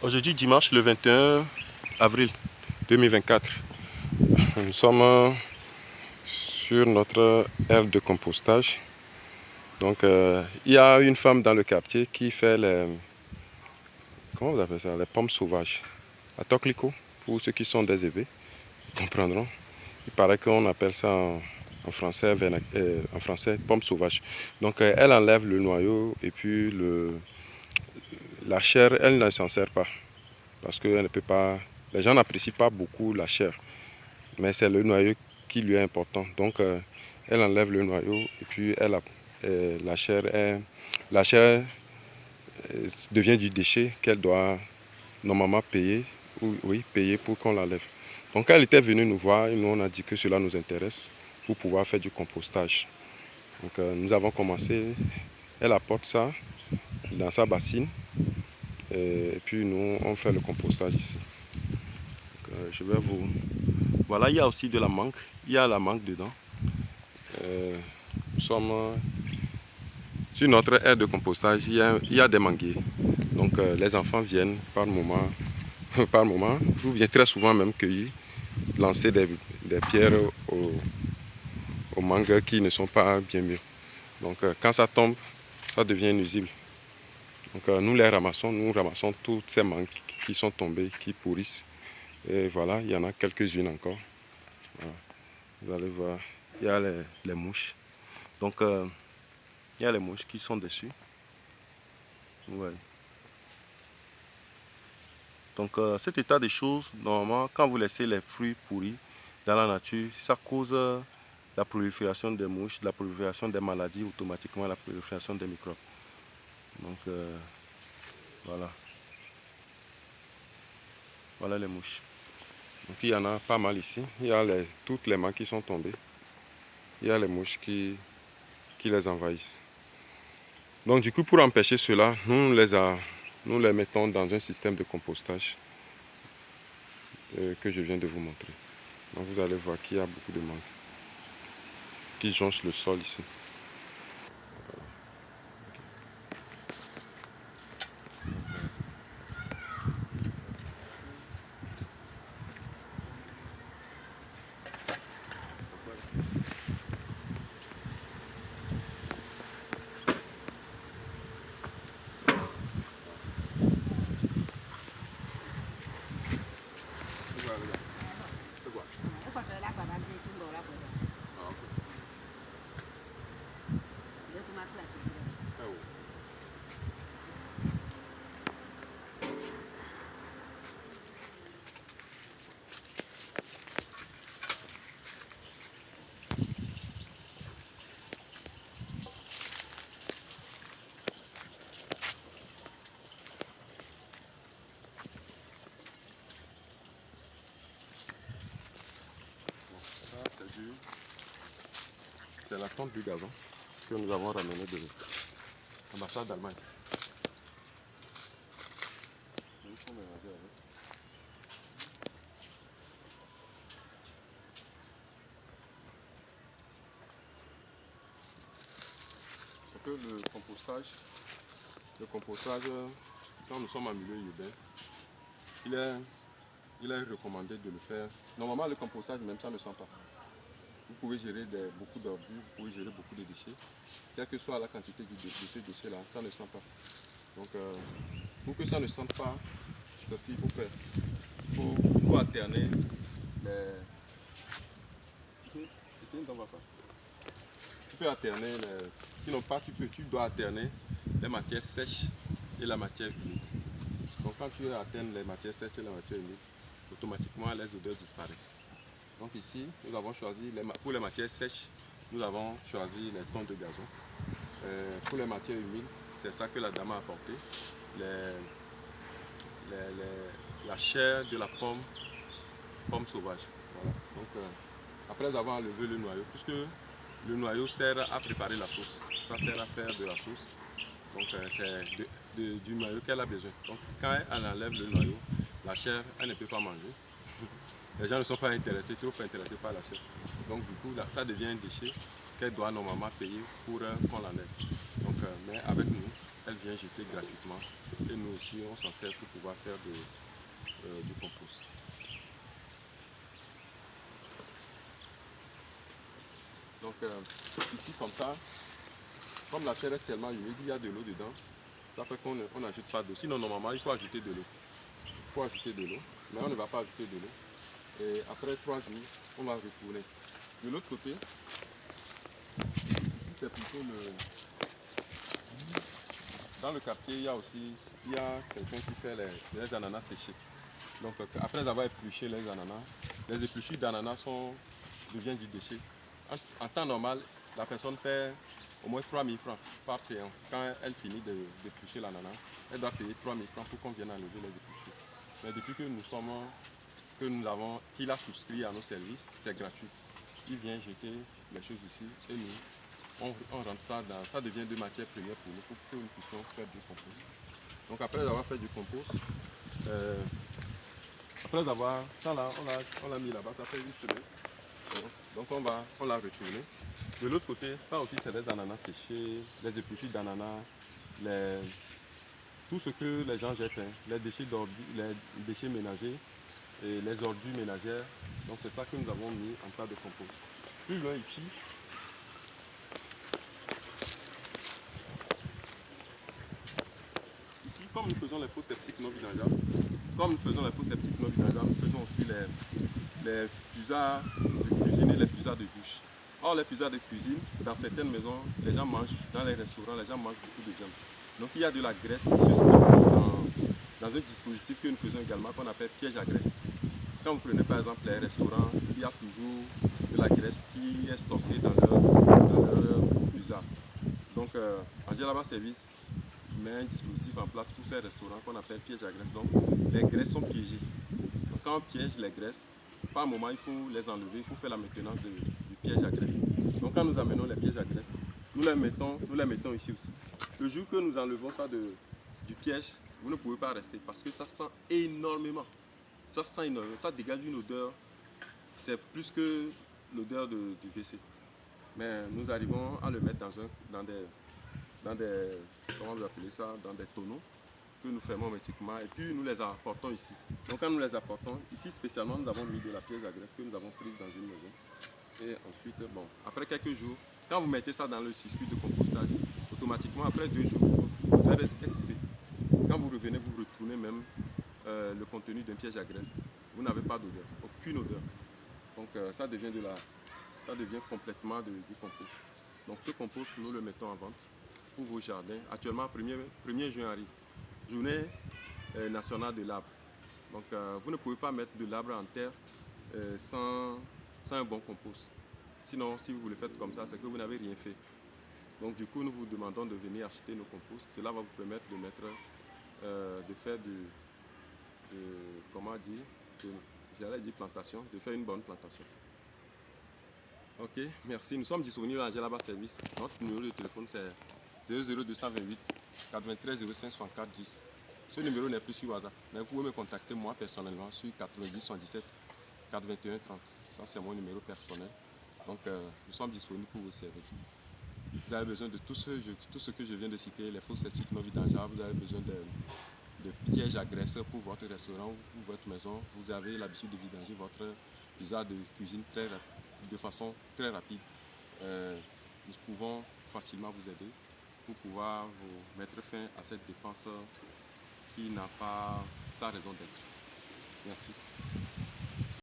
Aujourd'hui, dimanche, le 21 avril 2024, nous sommes sur notre aire de compostage. Donc, il y a une femme dans le quartier qui fait les, comment vous appelez ça, les pommes sauvages. À Tokliko, pour ceux qui sont des ébés, ils comprendront. Il paraît qu'on appelle ça en français, en français pomme sauvage. Donc, elle enlève le noyau et puis la chair, elle ne s'en sert pas. Parce que elle ne peut pas, les gens n'apprécient pas beaucoup la chair. Mais c'est le noyau qui lui est important. Donc, elle enlève le noyau et puis la chair devient du déchet qu'elle doit normalement payer, payer pour qu'on l'enlève. Donc, elle était venue nous voir et nous on a dit que cela nous intéresse pour pouvoir faire du compostage. Donc, nous avons commencé, elle apporte ça dans sa bassine et puis nous on fait le compostage ici. Donc, je vais vous... Voilà, il y a aussi de la mangue, il y a la mangue dedans. Nous sommes sur notre aire de compostage, il y a des manguiers. Donc les enfants viennent par moment, ou bien très souvent même cueillir, lancer des pierres aux mangues qui ne sont pas bien mûres. Donc quand ça tombe, ça devient nuisible. Donc nous ramassons toutes ces mangues qui sont tombées, qui pourrissent. Et voilà, il y en a quelques-unes encore. Voilà. Vous allez voir, il y a les mouches. Donc il y a les mouches qui sont dessus. Ouais. Donc cet état de choses, normalement, quand vous laissez les fruits pourris dans la nature, ça cause la prolifération des mouches, la prolifération des maladies, automatiquement la prolifération des microbes. Donc voilà. Voilà les mouches. Donc il y en a pas mal ici. Il y a toutes les mangues qui sont tombées. Il y a les mouches qui les envahissent. Donc du coup, pour empêcher cela, nous les mettons dans un système de compostage que je viens de vous montrer. Donc vous allez voir qu'il y a beaucoup de mangues qui jonchent le sol ici. C'est la tonte du gazon que nous avons ramené de l'ambassade d'Allemagne. C'est que le compostage, quand nous sommes en milieu urbain, il est recommandé de le faire. Normalement, le compostage, même ça ne sent pas. Vous pouvez gérer beaucoup d'ordures, vous pouvez gérer beaucoup de déchets. Quelle que soit la quantité de ces déchets-là, ça ne sent pas. Donc, pour que ça ne sente pas, c'est ce qu'il faut faire. Il faut alterner les... Tu peux alterner, sinon pas tu dois alterner les matières sèches et la matière humide. Donc quand tu alternes les matières sèches et la matière humide, automatiquement les odeurs disparaissent. Donc ici, nous avons choisi, pour les matières sèches, nous avons choisi les tons de gazon. Pour les matières humides, c'est ça que la dame a apporté. La chair de la pomme sauvage. Voilà. Donc, après avoir enlevé le noyau, puisque le noyau sert à préparer la sauce, ça sert à faire de la sauce. Donc c'est du noyau qu'elle a besoin. Donc quand elle enlève le noyau, la chair, elle ne peut pas manger. Les gens ne sont pas intéressés, trop intéressés par la chair. Donc du coup, là, ça devient un déchet qu'elle doit normalement payer pour qu'on l'enlève. Donc, mais avec nous, elle vient jeter gratuitement. Et nous aussi, on s'en sert pour pouvoir faire du compost. Donc ici comme ça, comme la terre est tellement humide, il y a de l'eau dedans. Ça fait qu'on n'ajoute pas d'eau. Sinon normalement il faut ajouter de l'eau. Il faut ajouter de l'eau. Mais on ne va pas ajouter de l'eau. Et après 3 jours, on va retourner. De l'autre côté, ici c'est plutôt le... Dans le quartier, il y a quelqu'un qui fait les ananas séchés. Donc après avoir épluché les ananas, les épluchures d'ananas deviennent du déchet. En temps normal, la personne paie au moins 3 000 francs par séance. Quand elle finit d'éplucher l'ananas, elle doit payer 3 000 francs pour qu'on vienne enlever les épluchures. Mais depuis qu'il a souscrit à nos services, c'est gratuit. Il vient jeter les choses ici et nous, on rentre ça dans, ça devient de matière première pour nous, pour que nous puissions faire du compost. Donc après avoir fait du compost, après avoir, ça là, on l'a mis là-bas, ça fait 8 semaines. Donc on l'a retourné. De l'autre côté, ça aussi c'est des ananas séchés, les épluchures d'ananas, tout ce que les gens jettent, hein, les déchets ménagers et les ordures ménagères. Donc c'est ça que nous avons mis en tas de compost. Plus loin ici, comme nous faisons les fosses septiques non vidangeables, nous faisons aussi les puisards de cuisine et les puisards de douche. Or, les puisards de cuisine, dans certaines maisons, les gens mangent, dans les restaurants, les gens mangent beaucoup de viande. Donc, il y a de la graisse qui se stocke dans un dispositif que nous faisons également, qu'on appelle piège à graisse. Quand vous prenez par exemple les restaurants, il y a toujours de la graisse qui est stockée dans leur puisard. Donc, Angelaba Service met un dispositif en place pour ces restaurants qu'on appelle piège à graisse. Donc, les graisses sont piégées. Donc, quand on piège les graisses, par moment, il faut les enlever, il faut faire la maintenance du piège à graisse. Donc, quand nous amenons les pièges à graisse, nous les mettons ici aussi. Le jour que nous enlevons ça du piège, vous ne pouvez pas rester parce que ça sent énormément. Ça sent énormément. Ça dégage une odeur. C'est plus que l'odeur du WC. Mais nous arrivons à le mettre dans des comment vous appelez ça, dans des tonneaux que nous fermons hermétiquement et puis nous les apportons ici. Donc quand nous les apportons, ici spécialement nous avons mis de la pièce à graisse que nous avons prise dans une maison. Et ensuite, bon, après quelques jours, quand vous mettez ça dans le circuit de compostage, automatiquement après 2 jours, l'odeur est coupée. Quand vous revenez, vous retournez même le contenu d'un piège à graisse. Vous n'avez pas d'odeur, aucune odeur. Donc ça devient complètement du compost. Donc ce compost, nous le mettons en vente pour vos jardins. Actuellement, 1er juin arrive, journée nationale de l'arbre. Donc vous ne pouvez pas mettre de l'arbre en terre sans un bon compost. Sinon, si vous le faites comme ça, c'est que vous n'avez rien fait. Donc du coup, nous vous demandons de venir acheter nos composts. Cela va vous permettre de faire plantation, de faire une bonne plantation. Ok, merci. Nous sommes disponibles à Angelaba Service. Notre numéro de téléphone c'est 00228 93 05 64 10. Ce numéro n'est plus sur WhatsApp, mais vous pouvez me contacter moi personnellement sur 90 77 81 30. Ça c'est mon numéro personnel. Donc nous sommes disponibles pour vos services. Vous avez besoin de tout ce que je viens de citer, les fosses septiques non vidangeables, vous avez besoin de pièges à graisse pour votre restaurant ou votre maison. Vous avez l'habitude de vidanger votre puisard de cuisine de façon très rapide. Nous pouvons facilement vous aider pour pouvoir vous mettre fin à cette dépense qui n'a pas sa raison d'être. Merci.